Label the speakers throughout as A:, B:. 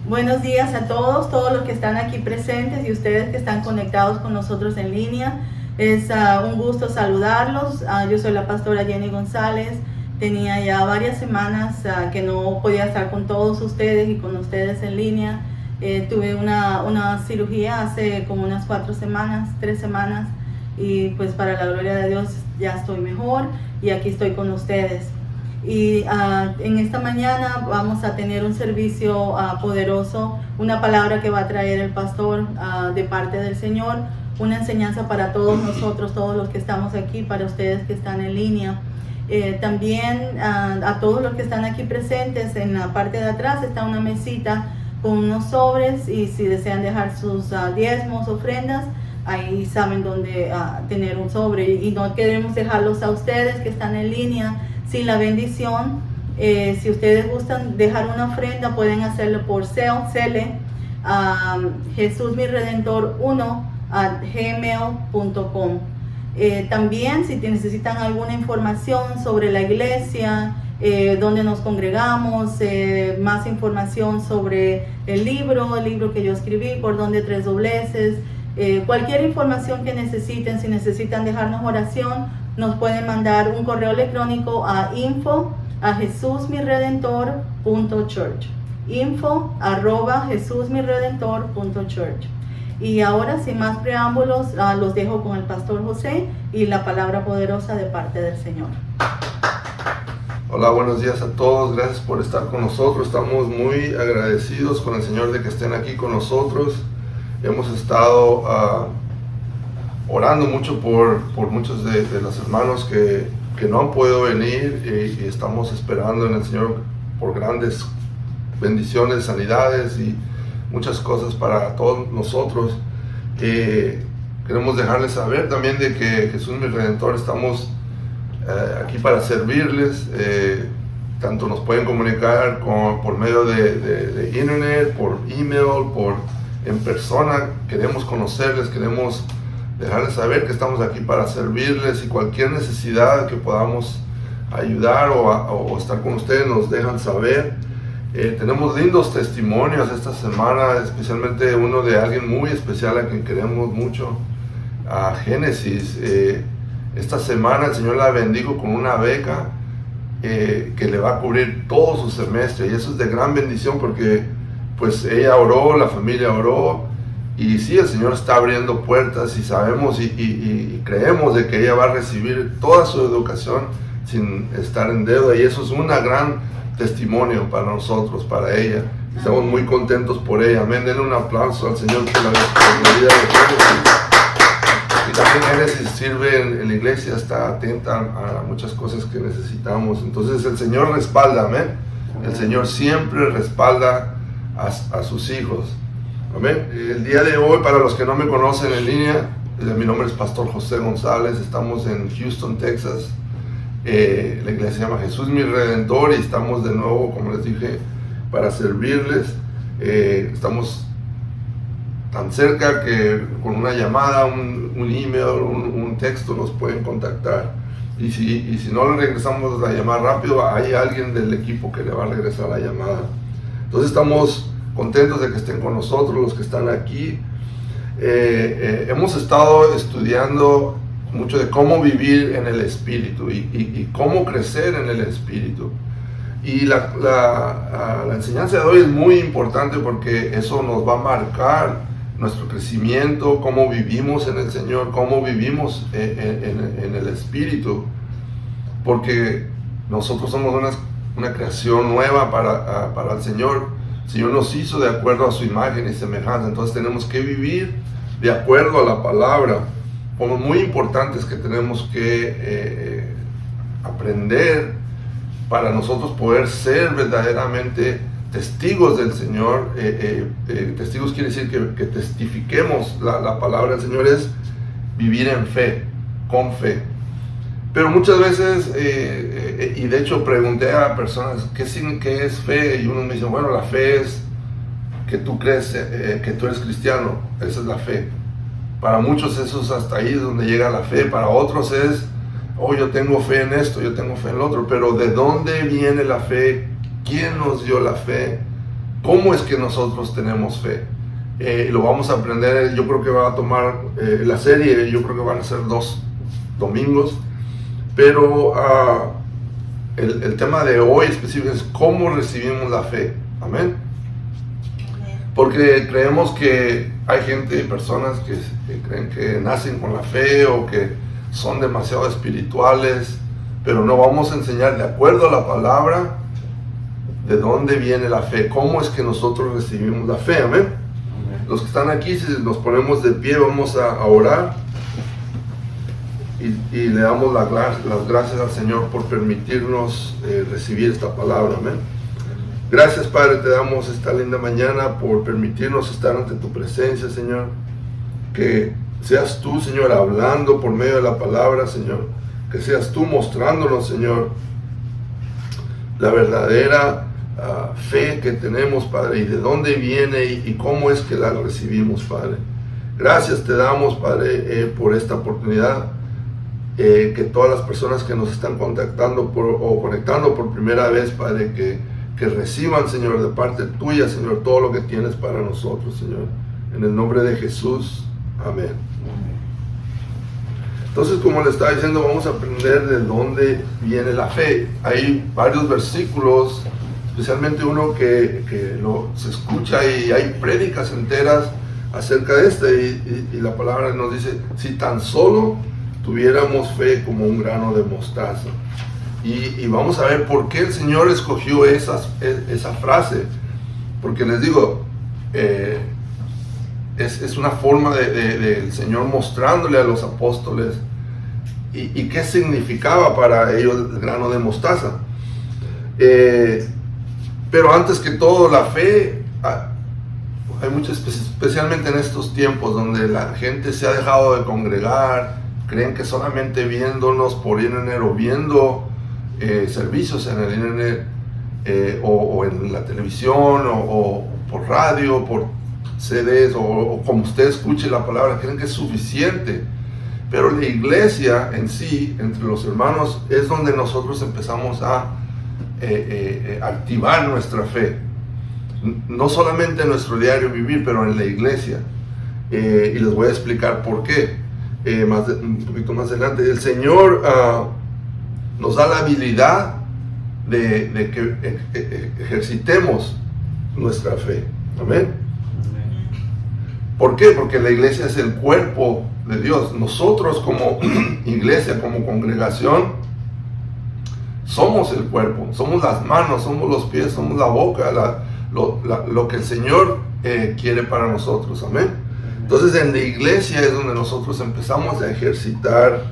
A: Buenos días a todos los que están aquí presentes y ustedes que están conectados con nosotros en línea. Es un gusto saludarlos. Yo soy la pastora Jenny González. Tenía ya varias semanas que no podía estar con todos ustedes y con ustedes en línea. Tuve una cirugía hace como unas 3 semanas, y pues para la gloria de Dios ya estoy mejor y aquí estoy con ustedes. Y en esta mañana vamos a tener un servicio poderoso, una palabra que va a traer el pastor de parte del Señor, una enseñanza para todos nosotros, todos los que estamos aquí, para ustedes que están en línea. También a todos los que están aquí presentes, en la parte de atrás está una mesita con unos sobres, y si desean dejar sus diezmos, ofrendas, ahí saben dónde tener un sobre, y no queremos dejarlos a ustedes que están en línea sin la bendición. Si ustedes gustan dejar una ofrenda, pueden hacerlo por Zelle, jesusmiredentor1@gmail.com. También si necesitan alguna información sobre la iglesia, donde nos congregamos, más información sobre el libro que yo escribí, Cordón de Tres Dobleces, cualquier información que necesiten, si necesitan dejarnos oración, nos pueden mandar un correo electrónico a info@jesusmiredentor.church, info@jesusmiredentor.church. Y ahora, sin más preámbulos, los dejo con el pastor José y la palabra poderosa de parte del Señor.
B: Hola, buenos días a todos. Gracias por estar con nosotros. Estamos muy agradecidos con el Señor de que estén aquí con nosotros. Hemos estado orando mucho por muchos de los hermanos que no han podido venir, y estamos esperando en el Señor por grandes bendiciones, sanidades y muchas cosas para todos nosotros. Queremos dejarles saber también de que Jesús mi Redentor estamos aquí para servirles. Tanto nos pueden comunicar por medio de internet, por email, en persona. Queremos conocerles, queremos dejarles saber que estamos aquí para servirles, y cualquier necesidad que podamos ayudar o estar con ustedes nos dejan saber. Tenemos lindos testimonios esta semana, especialmente uno de alguien muy especial a quien queremos mucho, a Génesis. Esta semana el Señor la bendijo con una beca que le va a cubrir todo su semestre, y eso es de gran bendición porque pues ella oró, la familia oró. Y sí, el Señor está abriendo puertas, y sabemos y creemos de que ella va a recibir toda su educación sin estar en deuda, y eso es un gran testimonio para nosotros, para ella. Estamos muy contentos por ella. Amén. Denle un aplauso al Señor por la vida de Génesis. Y también Génesis sirve en la iglesia, está atenta a muchas cosas que necesitamos. Entonces el Señor respalda, amén. El Señor siempre respalda a sus hijos. Amén. El día de hoy, para los que no me conocen en línea, mi nombre es Pastor José González. Estamos en Houston, Texas. La iglesia se llama Jesús mi Redentor, y estamos de nuevo, como les dije, para servirles. Estamos tan cerca que con una llamada, un email, un texto nos pueden contactar. Y si no le regresamos la llamada rápido, hay alguien del equipo que le va a regresar la llamada. Entonces estamos contentos de que estén con nosotros, los que están aquí. Hemos estado estudiando mucho de cómo vivir en el Espíritu y cómo crecer en el Espíritu. Y la enseñanza de hoy es muy importante porque eso nos va a marcar nuestro crecimiento, cómo vivimos en el Señor, cómo vivimos en el Espíritu. Porque nosotros somos una creación nueva para el Señor. El Señor nos hizo de acuerdo a su imagen y semejanza, entonces tenemos que vivir de acuerdo a la palabra. Como muy importantes que tenemos que aprender para nosotros poder ser verdaderamente testigos del Señor. Testigos quiere decir que testifiquemos la palabra del Señor, es vivir en fe, con fe. Pero muchas veces, y de hecho pregunté a personas, ¿qué es fe? Y unos me dicen, bueno, la fe es que tú crees que tú eres cristiano, esa es la fe. Para muchos eso es hasta ahí donde llega la fe, para otros es, yo tengo fe en esto, yo tengo fe en lo otro, pero ¿de dónde viene la fe? ¿Quién nos dio la fe? ¿Cómo es que nosotros tenemos fe? Lo vamos a aprender. Yo creo que va a tomar la serie, yo creo que van a ser 2 domingos, pero el tema de hoy específico es cómo recibimos la fe. Amén. Porque creemos que hay gente, personas que creen que nacen con la fe o que son demasiado espirituales, pero no, vamos a enseñar de acuerdo a la palabra de dónde viene la fe, cómo es que nosotros recibimos la fe. Amén. Los que están aquí, si nos ponemos de pie, vamos a orar y le damos las gracias al Señor por permitirnos recibir esta palabra. Amén. Gracias, Padre, te damos esta linda mañana por permitirnos estar ante tu presencia, Señor. Que seas tú, Señor, hablando por medio de la palabra, Señor. Que seas tú mostrándonos, Señor, la verdadera fe que tenemos, Padre, y de dónde viene y cómo es que la recibimos, Padre. Gracias te damos, Padre, por esta oportunidad. Que todas las personas que nos están contactando o conectando por primera vez, Padre, que reciban, Señor, de parte tuya, Señor, todo lo que tienes para nosotros, Señor. En el nombre de Jesús. Amén. Entonces, como le estaba diciendo, vamos a aprender de dónde viene la fe. Hay varios versículos, especialmente uno que se escucha y hay prédicas enteras acerca de este. Y la palabra nos dice, si tan solo tuviéramos fe como un grano de mostaza. Y vamos a ver por qué el Señor escogió esa frase. Porque les digo, es una forma del Señor mostrándole a los apóstoles y qué significaba para ellos el grano de mostaza. Pero antes que todo, la fe, hay muchas, especialmente en estos tiempos donde la gente se ha dejado de congregar, creen que solamente viéndonos por internet o viendo servicios en el internet o en la televisión o por radio, por CDs o como usted escuche la palabra, creen que es suficiente. Pero la iglesia en sí, entre los hermanos, es donde nosotros empezamos a activar nuestra fe. No solamente en nuestro diario vivir, pero en la iglesia. Y les voy a explicar por qué. Un poquito más adelante. El Señor nos da la habilidad de que ejercitemos nuestra fe. Amén. ¿Por qué? Porque la iglesia es el cuerpo de Dios. Nosotros como iglesia, como congregación, somos el cuerpo, somos las manos, somos los pies, somos la boca, lo que el Señor quiere para nosotros. Amén. Entonces en la iglesia es donde nosotros empezamos a ejercitar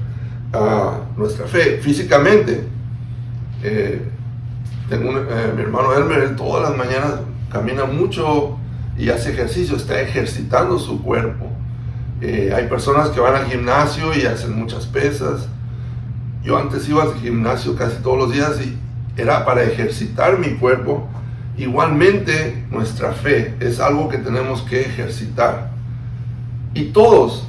B: nuestra fe físicamente. Tengo mi hermano Elmer, él todas las mañanas camina mucho y hace ejercicio, está ejercitando su cuerpo. Hay personas que van al gimnasio y hacen muchas pesas. Yo antes iba al gimnasio casi todos los días y era para ejercitar mi cuerpo. Igualmente nuestra fe es algo que tenemos que ejercitar. Y todos,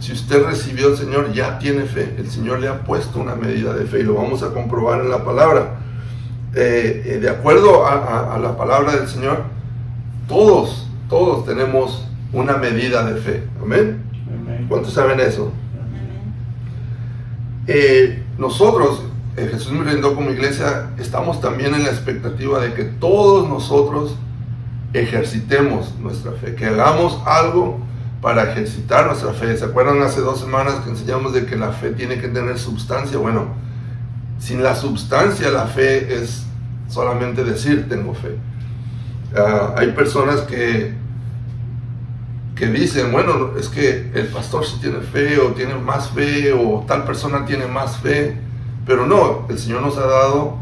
B: si usted recibió al Señor, ya tiene fe. El Señor le ha puesto una medida de fe y lo vamos a comprobar en la palabra. De acuerdo a la palabra del Señor, todos tenemos una medida de fe. Amén. ¿Cuántos saben eso? Nosotros, Jesús me brindó como iglesia, estamos también en la expectativa de que todos nosotros ejercitemos nuestra fe, que hagamos algo para ejercitar nuestra fe. ¿Se acuerdan hace 2 semanas que enseñamos de que la fe tiene que tener sustancia? Bueno, sin la sustancia la fe es solamente decir tengo fe. Hay personas que dicen, bueno, es que el pastor sí tiene fe o tiene más fe o tal persona tiene más fe, pero no, el Señor nos ha dado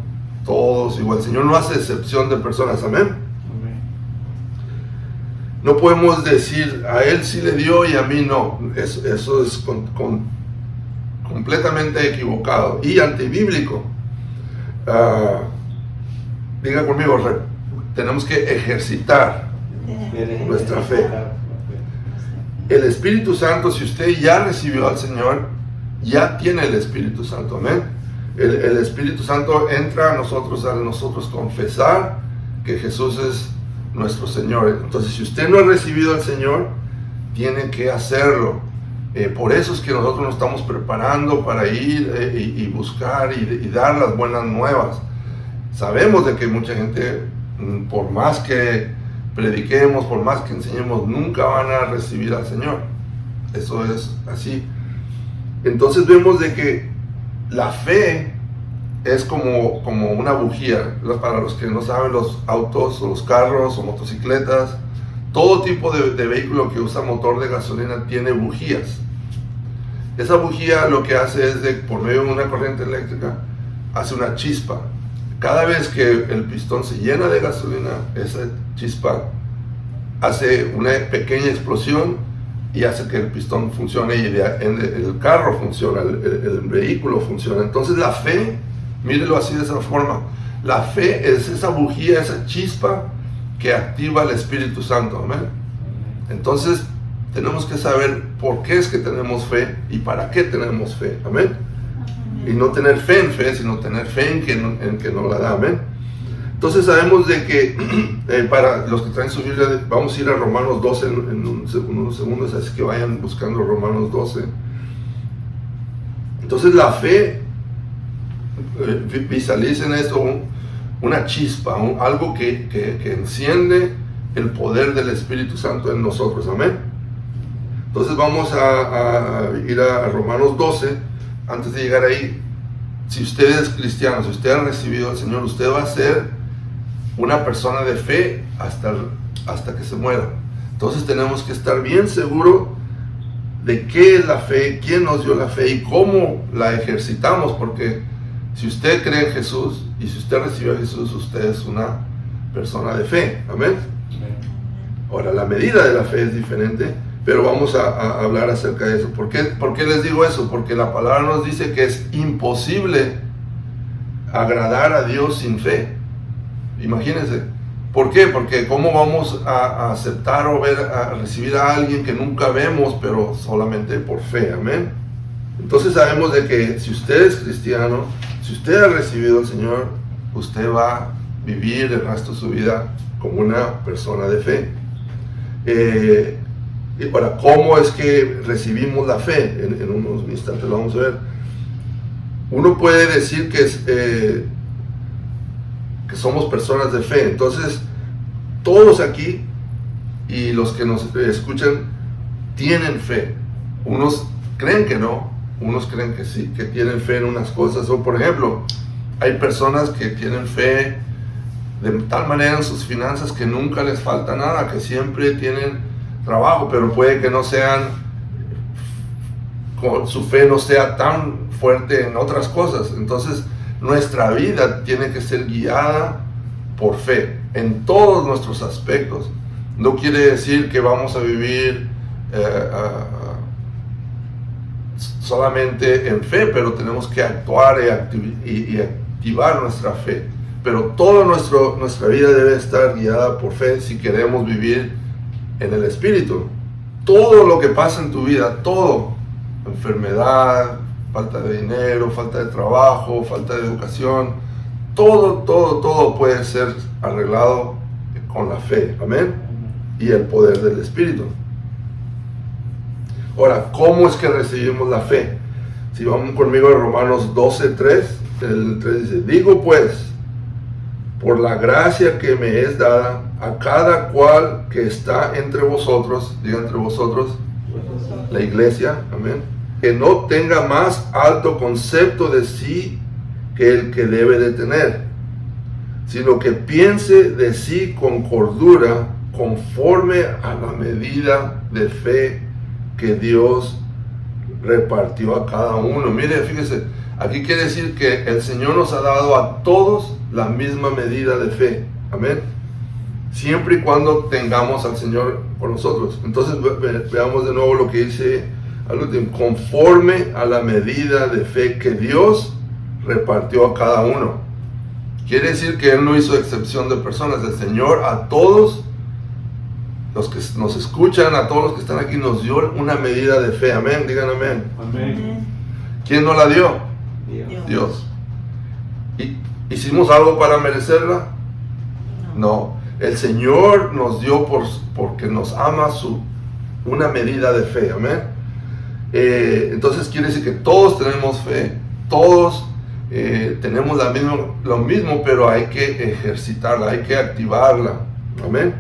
B: todos igual. El Señor no hace excepción de personas. Amén. No podemos decir a él sí le dio y a mí no. Eso es completamente equivocado y antibíblico. Diga conmigo, tenemos que ejercitar nuestra fe. El Espíritu Santo, si usted ya recibió al Señor, ya tiene el Espíritu Santo. Amén. El Espíritu Santo entra a nosotros al nosotros confesar que Jesús es nuestro Señor. Entonces, si usted no ha recibido al Señor, tiene que hacerlo. Por eso es que nosotros nos estamos preparando para ir y buscar y dar las buenas nuevas. Sabemos de que mucha gente, por más que prediquemos, por más que enseñemos, nunca van a recibir al Señor. Eso es así. Entonces vemos de que la fe es como una bujía. Para los que no saben, los autos o los carros o motocicletas, todo tipo de vehículo que usa motor de gasolina tiene bujías. Esa bujía lo que hace es, por medio de una corriente eléctrica, hace una chispa. Cada vez que el pistón se llena de gasolina, esa chispa hace una pequeña explosión y hace que el pistón funcione y el carro funciona, el vehículo funciona. Entonces la fe, mírelo así de esa forma, la fe es esa bujía, esa chispa que activa el Espíritu Santo, amén. Entonces tenemos que saber por qué es que tenemos fe y para qué tenemos fe, amén. Y no tener fe en fe, sino tener fe en que nos la da, amén. Entonces sabemos de que, para los que traen su Biblia, vamos a ir a Romanos 12 en unos segundos, así que vayan buscando Romanos 12. Entonces la fe, visualicen esto, una chispa, algo que enciende el poder del Espíritu Santo en nosotros, amén. Entonces vamos a ir a Romanos 12. Antes de llegar ahí, si usted es cristiano, si usted ha recibido al Señor, usted va a ser una persona de fe hasta que se muera. Entonces tenemos que estar bien seguros de qué es la fe, quién nos dio la fe y cómo la ejercitamos, porque si usted cree en Jesús y si usted recibió a Jesús, usted es una persona de fe, amén. Ahora, la medida de la fe es diferente, pero vamos a hablar acerca de eso. ¿Por qué les digo eso? Porque la palabra nos dice que es imposible agradar a Dios sin fe. Imagínense. ¿Por qué? Porque ¿cómo vamos a aceptar o a recibir a alguien que nunca vemos, pero solamente por fe? Amén. Entonces sabemos de que si usted es cristiano, si usted ha recibido al Señor, usted va a vivir el resto de su vida como una persona de fe. Y para cómo es que recibimos la fe, en unos instantes lo vamos a ver. Uno puede decir que somos personas de fe. Entonces todos aquí y los que nos escuchan tienen fe. Unos creen que no, unos creen que sí, que tienen fe en unas cosas. O por ejemplo, hay personas que tienen fe de tal manera en sus finanzas que nunca les falta nada, que siempre tienen trabajo, pero puede que no su fe no sea tan fuerte en otras cosas. Entonces nuestra vida tiene que ser guiada por fe en todos nuestros aspectos. No quiere decir que vamos a vivir solamente en fe, pero tenemos que actuar y activar nuestra fe. Pero toda nuestra vida debe estar guiada por fe si queremos vivir en el Espíritu. Todo lo que pasa en tu vida, todo, enfermedad, falta de dinero, falta de trabajo, falta de educación, todo puede ser arreglado con la fe, amén, y el poder del Espíritu. Ahora, ¿cómo es que recibimos la fe? Si vamos conmigo a Romanos 12:3, el 3 dice: digo pues, por la gracia que me es dada, a cada cual que está entre vosotros, diga entre vosotros, la iglesia, amén, que no tenga más alto concepto de sí que el que debe de tener, sino que piense de sí con cordura, conforme a la medida de fe que Dios repartió a cada uno. Mire, fíjese, aquí quiere decir que el Señor nos ha dado a todos la misma medida de fe, amén, siempre y cuando tengamos al Señor con nosotros. Entonces veamos de nuevo lo que dice al último: conforme a la medida de fe que Dios repartió a cada uno. Quiere decir que Él no hizo excepción de personas. El Señor a todos los que nos escuchan, a todos los que están aquí, nos dio una medida de fe, amén, digan amén.
C: Amén.
B: ¿Quién nos la dio?
A: Dios.
B: ¿Hicimos algo para merecerla? No. el Señor nos dio porque nos ama una medida de fe, amén. Entonces quiere decir que todos tenemos fe, todos tenemos lo mismo, pero hay que ejercitarla, hay que activarla, amén.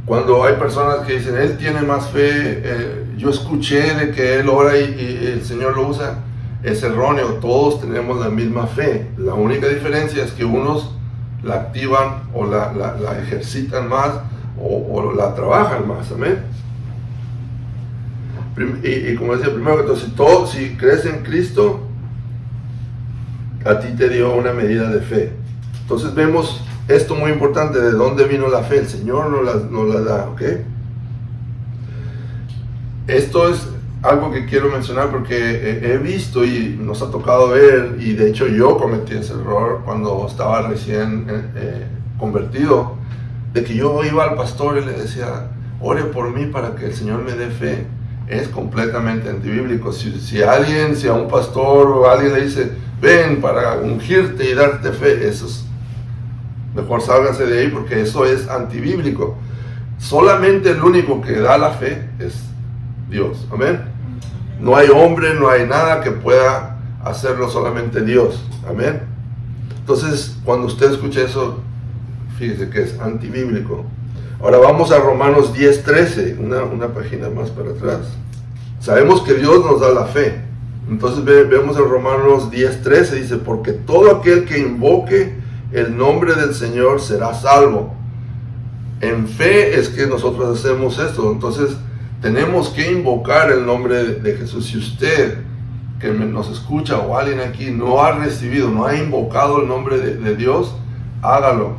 B: Cuando hay personas que dicen, él tiene más fe, yo escuché de que él ora y el Señor lo usa, es erróneo. Todos tenemos la misma fe. La única diferencia es que unos la activan o la ejercitan más o la trabajan más, amén. Y como decía, primero que todo, si crees en Cristo, a ti te dio una medida de fe. Entonces vemos esto muy importante, de dónde vino la fe. El Señor nos la da, ¿ok? Esto es algo que quiero mencionar porque he visto y nos ha tocado ver, y de hecho yo cometí ese error cuando estaba recién convertido, de que yo iba al pastor y le decía, ore por mí para que el Señor me dé fe. Es completamente antibíblico. Si a un pastor o alguien le dice, ven para ungirte y darte fe, eso es, mejor sálganse de ahí, porque eso es antibíblico. Solamente el único que da la fe es Dios, amén. No hay hombre, no hay nada que pueda hacerlo, solamente Dios, amén. Entonces, cuando usted escuche eso, fíjese que es antibíblico. Ahora vamos a Romanos 10:13, una página más para atrás. Sabemos que Dios nos da la fe. Entonces vemos en Romanos 10:13, dice, porque todo aquel que invoque el nombre del Señor será salvo. En fe es que nosotros hacemos esto. Entonces tenemos que invocar el nombre de Jesús. Si usted que nos escucha o alguien aquí no ha recibido, no ha invocado el nombre de Dios, hágalo.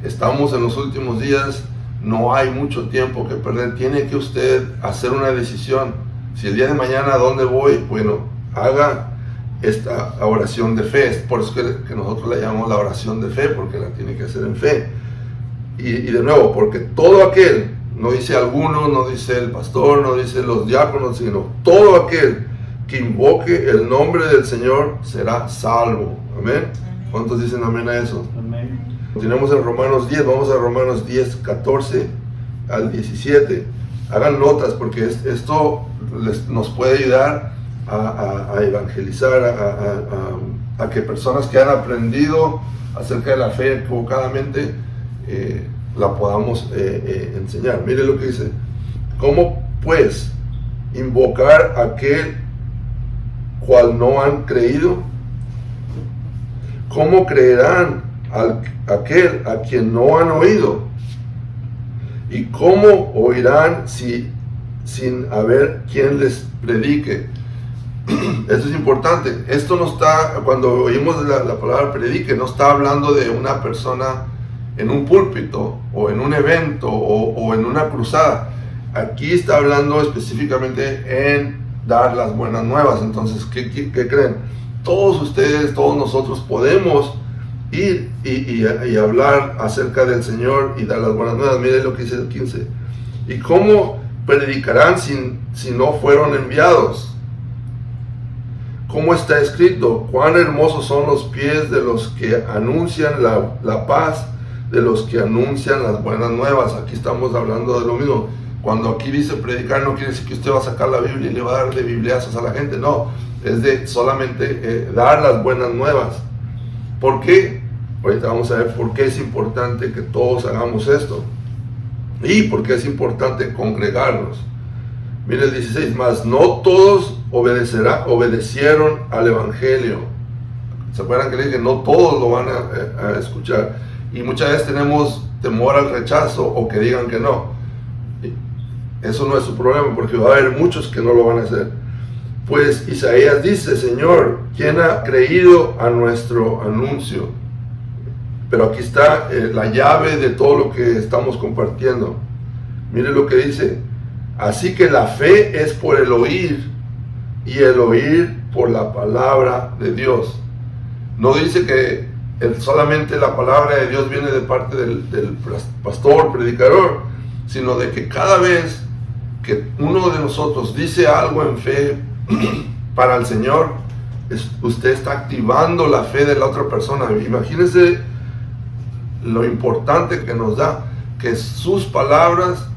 B: Estamos en los últimos días. No hay mucho tiempo que perder. Tiene que usted hacer una decisión. Si el día de mañana, ¿a dónde voy? Bueno, haga esta oración de fe. Es por eso que nosotros la llamamos la oración de fe, porque la tiene que hacer en fe. Y de nuevo, porque todo aquel, no dice alguno, no dice el pastor, no dice los diáconos, sino todo aquel que invoque el nombre del Señor será salvo. Amén. ¿Cuántos dicen amén a eso? Amén. Continuamos en Romanos 10, vamos a Romanos 10, 14 al 17. Hagan notas porque esto nos puede ayudar a evangelizar, a que personas que han aprendido acerca de la fe equivocadamente la podamos enseñar. Mire lo que dice: ¿cómo pues invocar a aquel cual no han creído? ¿Cómo creerán aquel a quien no han oído? ¿Y cómo oirán sin haber quien les predique? Esto es importante. Esto no está, cuando oímos la palabra predique, no está hablando de una persona en un púlpito o en un evento o en una cruzada. Aquí está hablando específicamente en dar las buenas nuevas. Entonces, ¿qué creen? Todos ustedes, todos nosotros podemos ir y hablar acerca del Señor y dar las buenas nuevas. Miren lo que dice el 15. ¿Y cómo predicarán si no fueron enviados? ¿Cómo está escrito? Cuán hermosos son los pies de los que anuncian la paz, de los que anuncian las buenas nuevas. Aquí estamos hablando de lo mismo. Cuando aquí dice predicar, no quiere decir que usted va a sacar la Biblia y le va a dar de bibliazos a la gente. No, es de solamente dar las buenas nuevas. ¿Por qué? Ahorita vamos a ver por qué es importante que todos hagamos esto. Y por qué es importante congregarnos. Mire el 16, mas no todos obedecieron al Evangelio. ¿Se acuerdan que le dije? No todos lo van a escuchar. Y muchas veces tenemos temor al rechazo o que digan que no. Eso no es su problema, porque va a haber muchos que no lo van a hacer. Pues Isaías dice: Señor, ¿quién ha creído a nuestro anuncio? Pero aquí está la llave de todo lo que estamos compartiendo. Mire lo que dice: así que la fe es por el oír, y el oír por la palabra de Dios. No dice que solamente la palabra de Dios viene de parte del pastor, predicador, sino de que cada vez que uno de nosotros dice algo en fe para el Señor, usted está activando la fe de la otra persona. Imagínense lo importante que nos da, que sus palabras,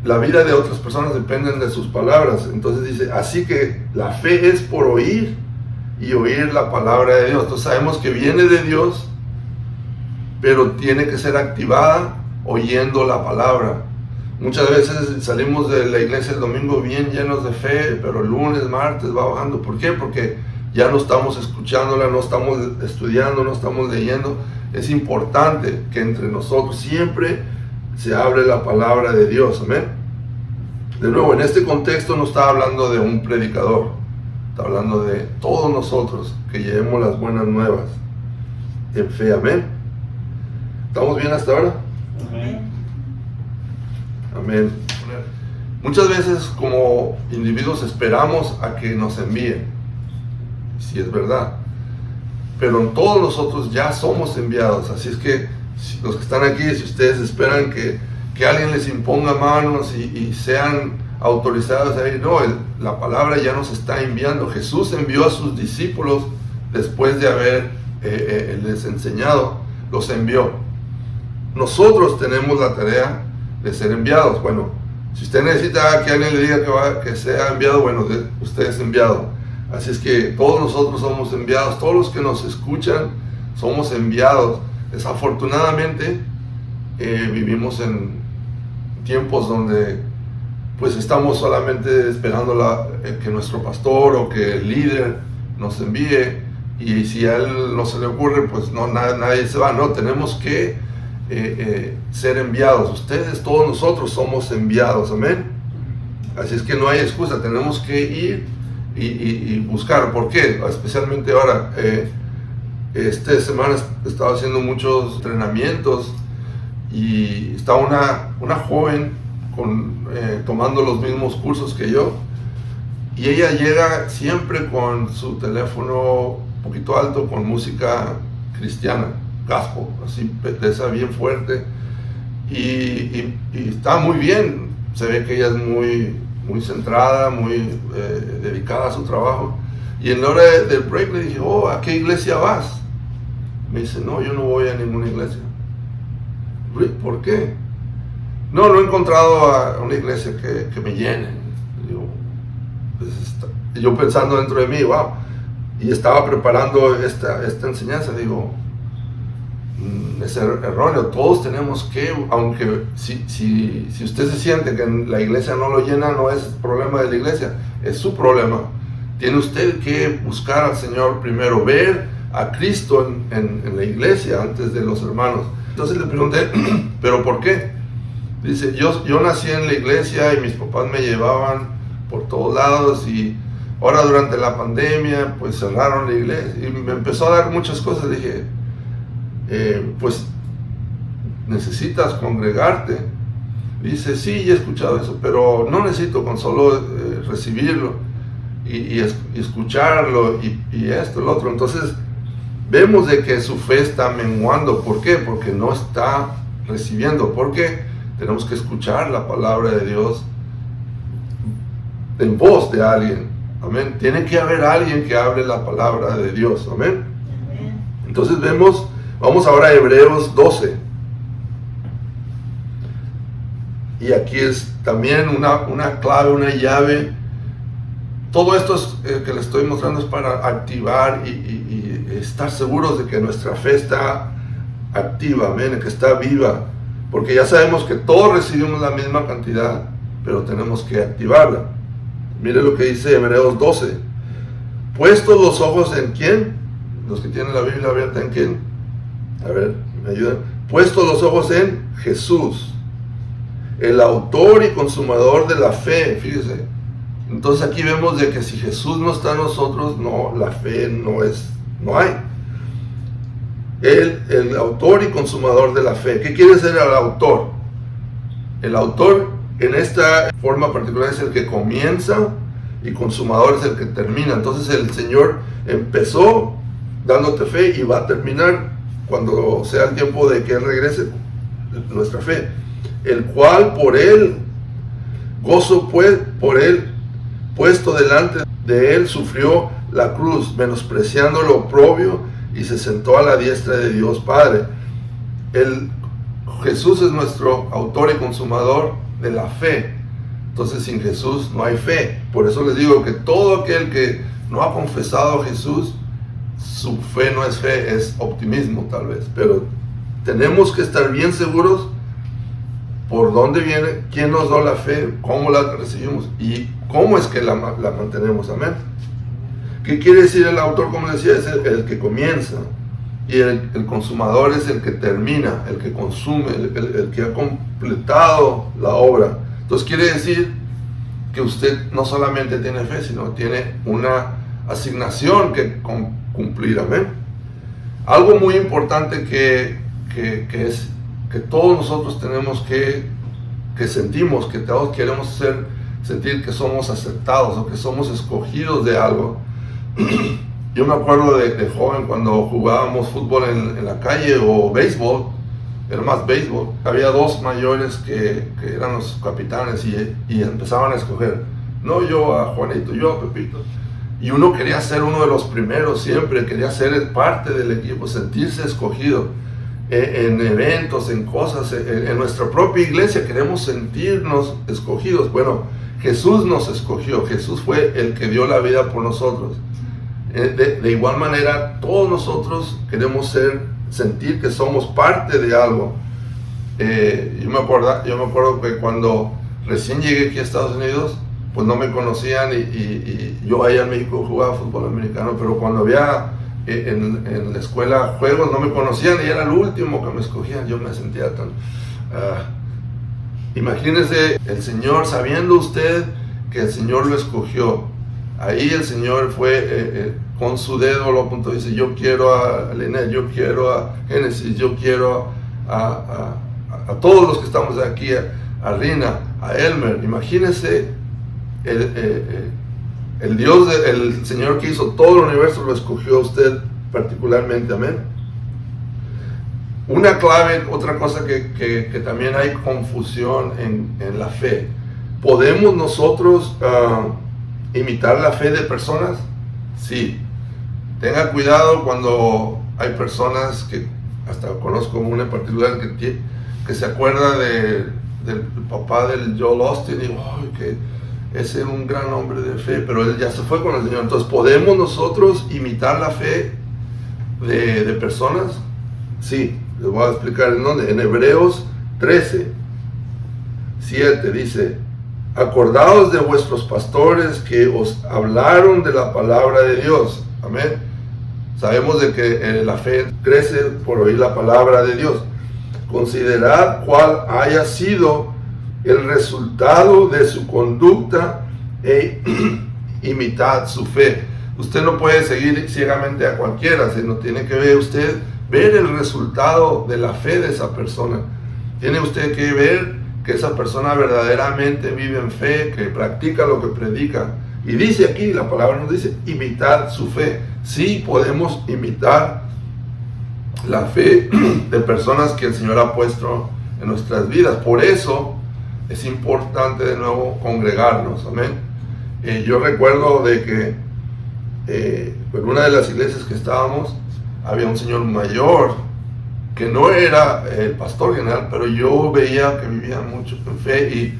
B: la vida de otras personas dependen de sus palabras. Entonces dice, así que la fe es por oír y oír la palabra de Dios. Entonces sabemos que viene de Dios, pero tiene que ser activada oyendo la palabra. Muchas veces salimos de la iglesia el domingo bien llenos de fe, pero el lunes, martes va bajando. ¿Por qué? Porque ya no estamos escuchándola, no estamos estudiando, no estamos leyendo. Es importante que entre nosotros siempre se abre la palabra de Dios. Amén. De nuevo, en este contexto no está hablando de un predicador, está hablando de todos nosotros que llevemos las buenas nuevas en fe. Amén. ¿Estamos bien hasta ahora?
A: Amén.
B: Amén. Muchas veces como individuos esperamos a que nos envíen, si es verdad, pero todos nosotros ya somos enviados. Así es que los que están aquí, si ustedes esperan que alguien les imponga manos y sean autorizados a ir, no, la palabra ya nos está enviando. Jesús envió a sus discípulos después de haber les enseñado, los envió. Nosotros tenemos la tarea de ser enviados. Bueno, si usted necesita que alguien le diga que sea enviado, bueno, usted es enviado. Así es que todos nosotros somos enviados, todos los que nos escuchan somos enviados. Desafortunadamente vivimos en tiempos donde pues estamos solamente esperando que nuestro pastor o que el líder nos envíe, y si a él no se le ocurre, pues no, nadie se va. No, tenemos que ser enviados. Ustedes, todos nosotros somos enviados. Amén. Así es que no hay excusa, tenemos que ir y buscar. ¿Por qué? Especialmente ahora, esta semana he estado haciendo muchos entrenamientos y está una joven tomando los mismos cursos que yo, y ella llega siempre con su teléfono un poquito alto con música cristiana, gospel, así de esa bien fuerte, y está muy bien. Se ve que ella es muy centrada, muy dedicada a su trabajo. Y en la hora del break le dije, ¿a qué iglesia vas? Me dice, no, yo no voy a ninguna iglesia. ¿Por qué? No he encontrado a una iglesia que me llene. Y yo pensando dentro de mí, wow, y estaba preparando esta enseñanza, digo, es erróneo. Todos tenemos que, aunque si usted se siente que la iglesia no lo llena, no es problema de la iglesia, es su problema. Tiene usted que buscar al Señor primero, ver a Cristo en la iglesia antes de los hermanos. Entonces le pregunté, ¿pero por qué? Dice, yo nací en la iglesia y mis papás me llevaban por todos lados, y ahora durante la pandemia pues cerraron la iglesia y me empezó a dar muchas cosas. Dije, pues necesitas congregarte. Dice, sí, he escuchado eso, pero no necesito con solo recibirlo y escucharlo y esto, lo otro. Entonces vemos de que su fe está menguando. ¿Por qué? Porque no está recibiendo. Porque tenemos que escuchar la palabra de Dios en voz de alguien. Amén. Tiene que haber alguien que hable la palabra de Dios. Amén.
A: Amén.
B: Entonces vamos ahora a Hebreos 12. Y aquí es también una clave, una llave. Todo esto que les estoy mostrando es para activar y estar seguros de que nuestra fe está activa, amén, que está viva. Porque ya sabemos que todos recibimos la misma cantidad, pero tenemos que activarla. Mire lo que dice Hebreos 12. Puestos los ojos en ¿quién? Los que tienen la Biblia abierta, ¿en quién? A ver, ¿me ayudan? Puestos los ojos en Jesús, el autor y consumador de la fe. Fíjese. Entonces aquí vemos de que si Jesús no está en nosotros, no, la fe no hay. El autor y consumador de la fe. ¿Qué quiere ser el autor? El autor en esta forma particular es el que comienza, y consumador es el que termina. Entonces el Señor empezó dándote fe y va a terminar cuando sea el tiempo de que Él regrese nuestra fe. El cual por Él, gozo pues por Él, puesto delante de Él, sufrió la cruz, menospreciando lo oprobio, y se sentó a la diestra de Dios Padre. Jesús es nuestro autor y consumador de la fe. Entonces sin Jesús no hay fe. Por eso les digo que todo aquel que no ha confesado a Jesús, su fe no es fe, es optimismo tal vez. Pero tenemos que estar bien seguros por dónde viene, quién nos da la fe, cómo la recibimos y cómo es que la mantenemos. Amén. ¿Qué quiere decir el autor? Como decía, es el que comienza. Y el consumador es el que termina, el que consume, el que ha completado la obra. Entonces quiere decir que usted no solamente tiene fe, sino tiene una asignación que cumplir. Amén. Algo muy importante que es que todos nosotros tenemos que sentimos, que todos queremos sentir que somos aceptados o que somos escogidos de algo. Yo me acuerdo de joven cuando jugábamos fútbol en la calle o béisbol, era más béisbol, había dos mayores que eran los capitanes y empezaban a escoger, no yo a Juanito, yo a Pepito, y uno quería ser uno de los primeros siempre, quería ser parte del equipo, sentirse escogido en eventos, en cosas, en nuestra propia iglesia queremos sentirnos escogidos. Bueno, Jesús nos escogió, Jesús fue el que dio la vida por nosotros. De igual manera, todos nosotros queremos sentir que somos parte de algo. Yo me acuerdo que cuando recién llegué aquí a Estados Unidos, pues no me conocían y yo allá en México jugaba fútbol americano, pero cuando había en la escuela juegos no me conocían y era el último que me escogían. Yo me sentía tan... imagínese el Señor, sabiendo usted que el Señor lo escogió. Ahí el Señor fue con su dedo, lo apuntó, dice, yo quiero a Lenet, yo quiero a Génesis, yo quiero a todos los que estamos aquí, a Rina, a Elmer. Imagínese el Dios, el Señor que hizo todo el universo, lo escogió a usted particularmente. Amén. Una clave, otra cosa que también hay confusión en la fe. ¿Podemos nosotros imitar la fe de personas? Sí. Tenga cuidado cuando hay personas que, hasta conozco una en particular que se acuerda del papá del Joel Austin y que ese es un gran hombre de fe, pero él ya se fue con el Señor. Entonces, ¿podemos nosotros imitar la fe de personas? Sí. Les voy a explicar en dónde. En Hebreos 13:7 dice: acordaos de vuestros pastores que os hablaron de la palabra de Dios. Amén. Sabemos de que la fe crece por oír la palabra de Dios. Considerad cuál haya sido el resultado de su conducta e imitad su fe. Usted no puede seguir ciegamente a cualquiera, sino tiene que ver el resultado de la fe de esa persona. Tiene usted que ver que esa persona verdaderamente vive en fe, que practica lo que predica. Y dice aquí, la palabra nos dice, imitar su fe. Sí podemos imitar la fe de personas que el Señor ha puesto en nuestras vidas. Por eso es importante de nuevo congregarnos. Amén. Yo recuerdo de que en una de las iglesias que estábamos, había un señor mayor que no era el pastor general, pero yo veía que vivía mucho en fe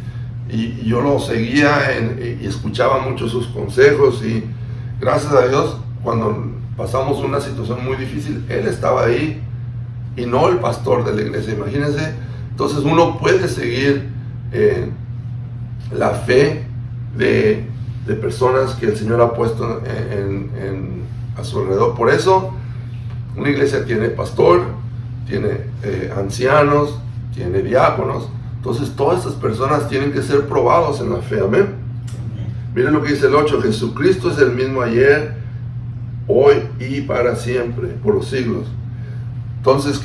B: y yo lo seguía y escuchaba mucho sus consejos, y gracias a Dios, cuando pasamos una situación muy difícil, él estaba ahí y no el pastor de la iglesia. Imagínense. Entonces uno puede seguir la fe de personas que el Señor ha puesto a su alrededor. Por eso una iglesia tiene pastor, tiene ancianos, tiene diáconos. Entonces todas estas personas tienen que ser probados en la fe. Amén. Miren lo que dice el 8: Jesucristo es el mismo ayer, hoy y para siempre, por los siglos. Entonces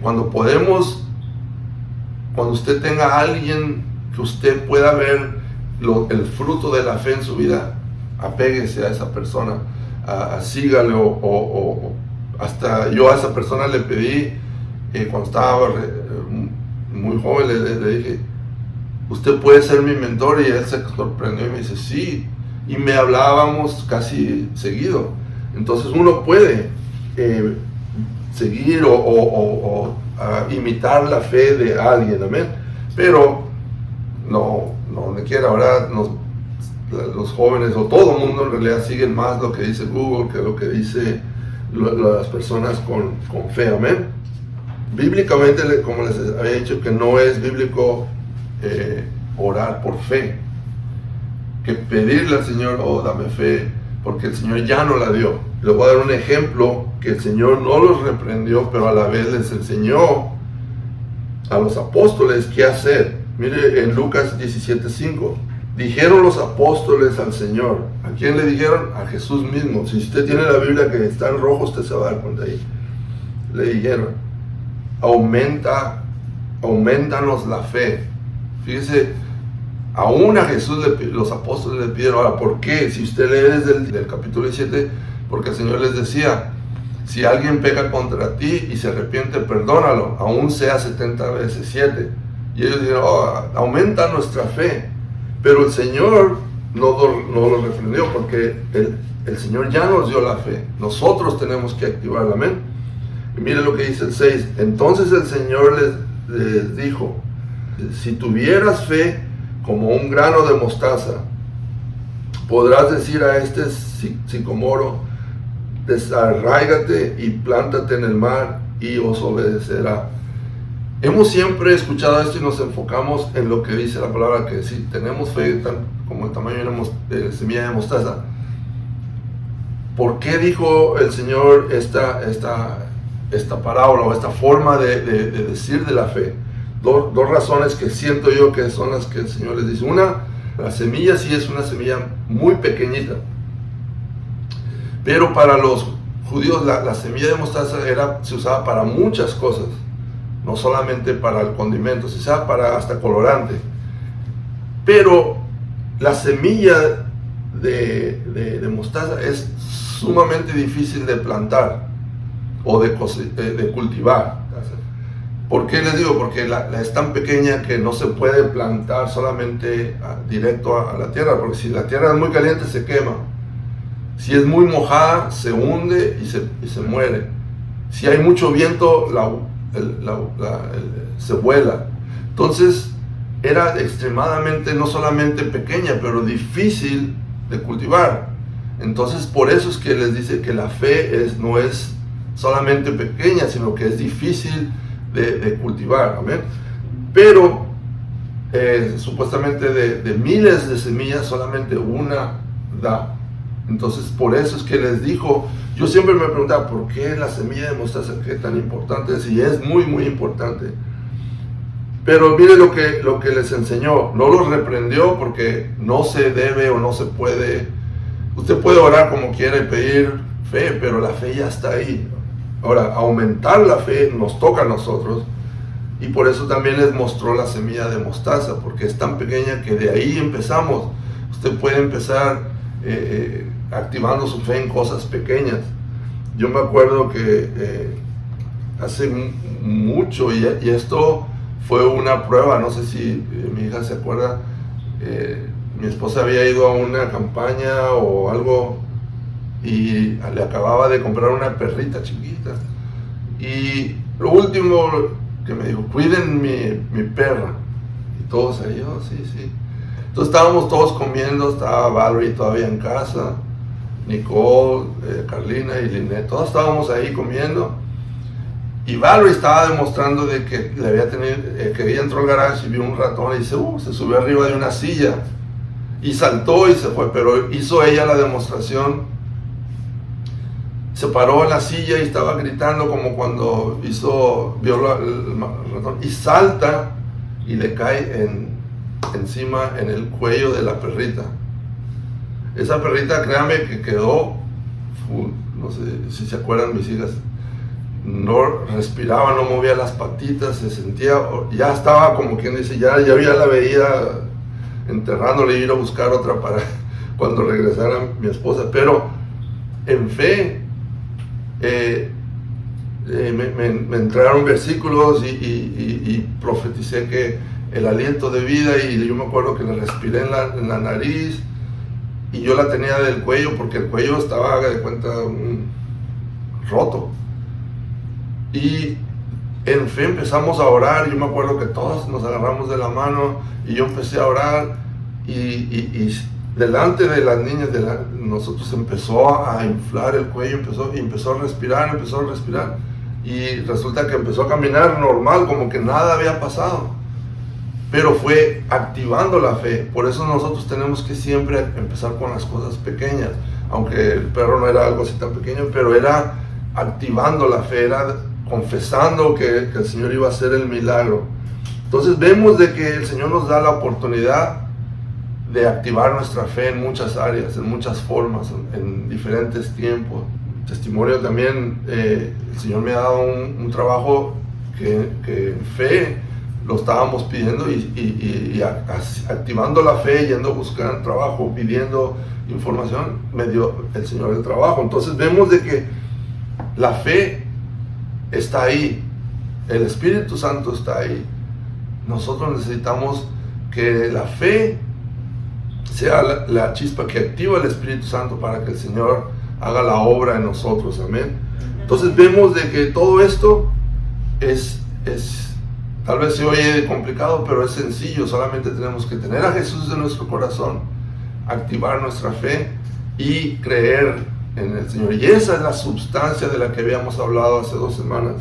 B: cuando usted tenga a alguien que usted pueda ver el fruto de la fe en su vida, apéguese a esa persona, sígale, o hasta yo a esa persona le pedí, cuando estaba muy joven, le dije, usted puede ser mi mentor, y él se sorprendió y me dice, sí, y me hablábamos casi seguido. Entonces uno puede seguir o imitar la fe de alguien, amén. Pero no donde quiera, ahora los jóvenes o todo el mundo en realidad siguen más lo que dice Google que lo que dice las personas con fe, amén. Bíblicamente, como les había dicho, que no es bíblico orar por fe, que pedirle al Señor, dame fe, porque el Señor ya no la dio. Les voy a dar un ejemplo que el Señor no los reprendió, pero a la vez les enseñó a los apóstoles qué hacer. Mire en Lucas 17:5, dijeron los apóstoles al Señor. ¿A quién le dijeron? A Jesús mismo. Si usted tiene la Biblia que está en rojo, usted se va a dar cuenta ahí. Le dijeron, aumentanos la fe. Fíjese, aún a Jesús los apóstoles le pidieron. Ahora, ¿por qué? Si usted lee desde el capítulo 17, porque el Señor les decía, si alguien peca contra ti y se arrepiente, perdónalo, aún sea 70 veces 7. Y ellos dijeron, aumenta nuestra fe. Pero el Señor no lo reprendió, porque el Señor ya nos dio la fe. Nosotros tenemos que activarla, amén. Y mire lo que dice el 6. Entonces el Señor les dijo, si tuvieras fe como un grano de mostaza, podrás decir a este sicomoro, desarráigate y plántate en el mar, y os obedecerá. Hemos siempre escuchado esto y nos enfocamos en lo que dice la palabra, que si tenemos fe como el tamaño de una semilla de mostaza. ¿Por qué dijo el Señor esta parábola o esta forma de decir de la fe? Dos razones que siento yo que son las que el Señor les dice. Una, la semilla sí es una semilla muy pequeñita, pero para los judíos la semilla de mostaza se usaba para muchas cosas, no solamente para el condimento, se usaba para hasta colorante. Pero la semilla de mostaza es sumamente difícil de plantar o de cultivar. ¿Por qué les digo? Porque es tan pequeña que no se puede plantar solamente directo a la tierra, porque si la tierra es muy caliente se quema, si es muy mojada se hunde y se muere, si hay mucho viento se vuela. Entonces era extremadamente, no solamente pequeña, pero difícil de cultivar. Entonces por eso es que les dice que la fe no es solamente pequeña, sino que es difícil de cultivar, amén. Pero supuestamente de miles de semillas solamente una da. Entonces por eso es que les dijo, yo siempre me preguntaba, ¿por qué la semilla de mostaza qué tan importante es? Y es muy muy importante. Pero mire lo que les enseñó. No los reprendió porque no se debe o no se puede. Usted puede orar como quiera y pedir fe, pero la fe ya está ahí. Ahora, aumentar la fe nos toca a nosotros, y por eso también les mostró la semilla de mostaza, porque es tan pequeña que de ahí empezamos. Usted puede empezar activando su fe en cosas pequeñas. Yo me acuerdo que hace mucho, y esto fue una prueba, no sé si mi hija se acuerda, mi esposa había ido a una campaña o algo, y le acababa de comprar una perrita chiquita, y lo último que me dijo, cuiden mi perra, y todos ahí, sí. Entonces estábamos todos comiendo, estaba Valerie todavía en casa, Nicole, Carlina y Lynette, todos estábamos ahí comiendo, y Valerie estaba demostrando de que le había tenido, que ella entró al garage y vio un ratón y dice, se subió arriba de una silla, y saltó y se fue, pero hizo ella la demostración. Se paró en la silla y estaba gritando como cuando vio el ratón, y salta y le cae encima en el cuello de la perrita. Esa perrita, créanme que quedó, no sé si se acuerdan mis hijas, no respiraba, no movía las patitas, se sentía, ya estaba como quien dice, ya la veía enterrándole y ir a buscar otra para cuando regresara mi esposa. Pero en fe me entraron versículos y profeticé que el aliento de vida, y yo me acuerdo que le respiré en la nariz, y yo la tenía del cuello porque el cuello estaba, haga de cuenta, roto, y en fe empezamos a orar. Yo me acuerdo que todos nos agarramos de la mano y yo empecé a orar y delante de las niñas nosotros empezó a inflar el cuello, empezó a respirar y resulta que empezó a caminar normal, como que nada había pasado, pero fue activando la fe. Por eso nosotros tenemos que siempre empezar con las cosas pequeñas, aunque el perro no era algo así tan pequeño, pero era activando la fe, era confesando que el Señor iba a hacer el milagro. Entonces vemos de que el Señor nos da la oportunidad de activar nuestra fe en muchas áreas, en muchas formas, en diferentes tiempos. Testimonio también, el Señor me ha dado un trabajo que en fe lo estábamos pidiendo y activando la fe, yendo a buscar trabajo, pidiendo información, me dio el Señor el trabajo. Entonces vemos de que la fe está ahí, el Espíritu Santo está ahí. Nosotros necesitamos que la fe sea la chispa que activa el Espíritu Santo para que el Señor haga la obra en nosotros, amén. Entonces vemos de que todo esto es tal vez se oye complicado, pero es sencillo. Solamente tenemos que tener a Jesús en nuestro corazón, activar nuestra fe y creer en el Señor. Y esa es la substancia de la que habíamos hablado hace 2 semanas.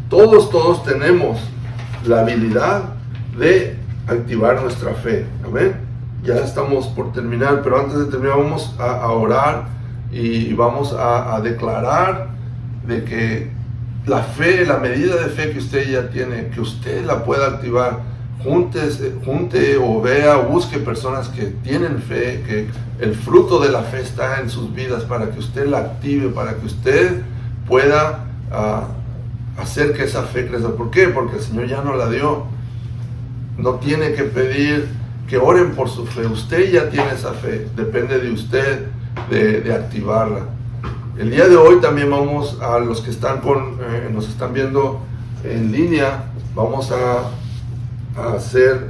B: Todos tenemos la habilidad de activar nuestra fe, amén. Ya estamos por terminar, pero antes de terminar vamos a orar y vamos a declarar de que la fe, la medida de fe que usted ya tiene, que usted la pueda activar. Junte o vea o busque personas que tienen fe, que el fruto de la fe está en sus vidas, para que usted la active, para que usted pueda hacer que esa fe crezca. ¿Por qué? Porque el Señor ya nos la dio. No tiene que pedir que oren por su fe. Usted ya tiene esa fe. Depende de usted de activarla. El día de hoy también vamos a los que están nos están viendo en línea, vamos a hacer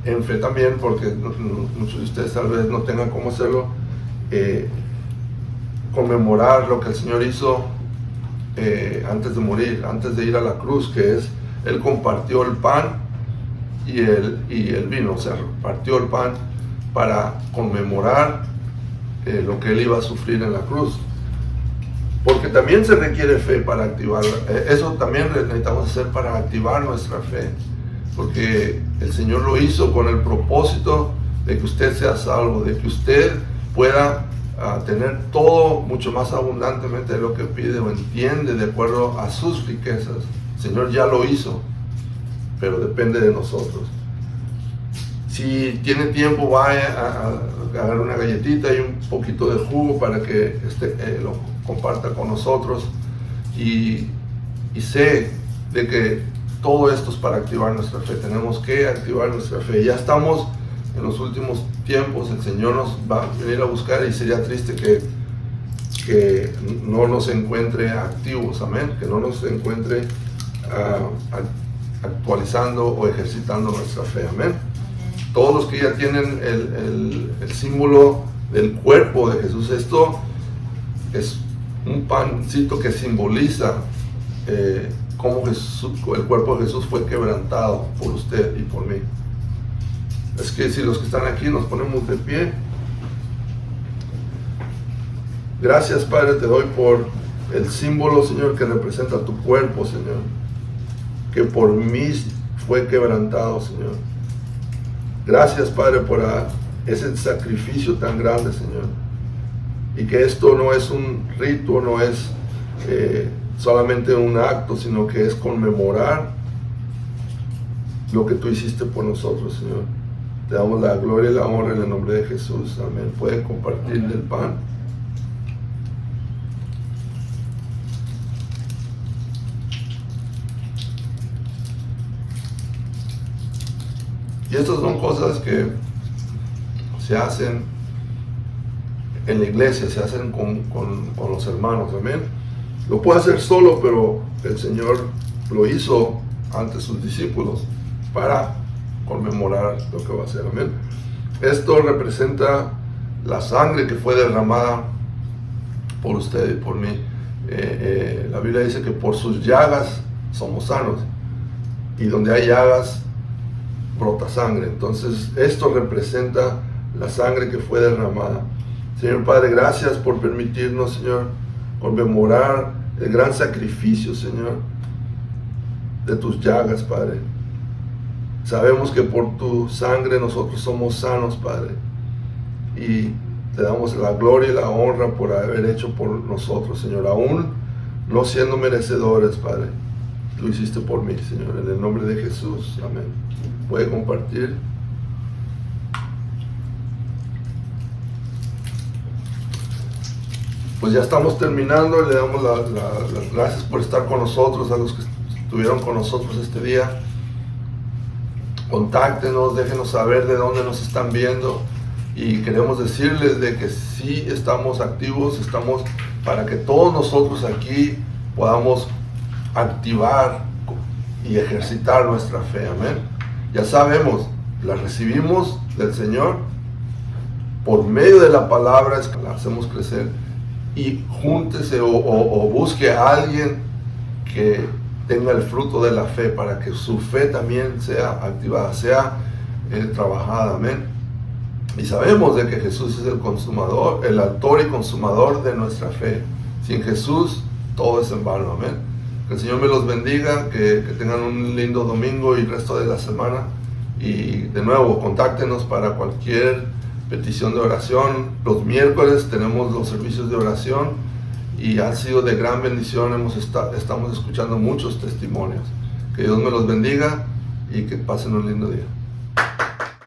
B: en fe también, porque muchos de ustedes tal vez no tengan cómo hacerlo, conmemorar lo que el Señor hizo antes de morir, antes de ir a la cruz, que es, Él compartió el pan y el vino. O sea, partió el pan para conmemorar lo que Él iba a sufrir en la cruz. Porque también se requiere fe para activarla. Eso también necesitamos hacer para activar nuestra fe. Porque el Señor lo hizo con el propósito de que usted sea salvo, de que usted pueda tener todo mucho más abundantemente de lo que pide o entiende de acuerdo a sus riquezas. El Señor ya lo hizo, pero depende de nosotros. Si tiene tiempo, vaya a agarrar una galletita y un poquito de jugo para que lo comparta con nosotros, y sé de que todo esto es para activar nuestra fe. Tenemos que activar nuestra fe. Ya estamos en los últimos tiempos. El Señor nos va a venir a buscar y sería triste que no nos encuentre activos, amén, que no nos encuentre actualizando o ejercitando nuestra fe, amén. Todos los que ya tienen el símbolo del cuerpo de Jesús, esto es un pancito que simboliza cómo el cuerpo de Jesús fue quebrantado por usted y por mí. Es que si los que están aquí nos ponemos de pie. Gracias, Padre, te doy por el símbolo, Señor, que representa tu cuerpo, Señor, que por mí fue quebrantado, Señor. Gracias, Padre, por ese sacrificio tan grande, Señor. Y que esto no es un rito, no es solamente un acto, sino que es conmemorar lo que tú hiciste por nosotros, Señor. Te damos la gloria y la honra en el nombre de Jesús. Amén. Pueden compartir del pan. Y estas son cosas que se hacen en la iglesia, se hacen con los hermanos, amén. Lo puede hacer solo, pero el Señor lo hizo ante sus discípulos para conmemorar lo que va a hacer, amén. Esto representa la sangre que fue derramada por usted y por mí. La Biblia dice que por sus llagas somos sanos. y donde hay llagas brota sangre. Entonces esto representa la sangre que fue derramada. Señor Padre, gracias por permitirnos, Señor, conmemorar el gran sacrificio, Señor, de tus llagas, Padre. Sabemos que por tu sangre nosotros somos sanos, Padre, y te damos la gloria y la honra por haber hecho por nosotros, Señor, aún no siendo merecedores, Padre. Lo hiciste por mí, Señor, en el nombre de Jesús, amén. Puede compartir. Pues ya estamos terminando. Le damos las gracias por estar con nosotros, a los que estuvieron con nosotros este día. Contáctenos, déjenos saber de dónde nos están viendo, y queremos decirles de que sí estamos activos, estamos para que todos nosotros aquí podamos activar y ejercitar nuestra fe, amén. Ya sabemos, la recibimos del Señor por medio de la palabra, es que la hacemos crecer, y júntese o busque a alguien que tenga el fruto de la fe para que su fe también sea activada, sea trabajada, amén. Y sabemos de que Jesús es el consumador, el autor y consumador de nuestra fe. Sin Jesús todo es en vano, amén. Que el Señor me los bendiga, que tengan un lindo domingo y resto de la semana. Y de nuevo, contáctenos para cualquier petición de oración. Los miércoles tenemos los servicios de oración y ha sido de gran bendición. Estamos escuchando muchos testimonios. Que Dios me los bendiga y que pasen un lindo día.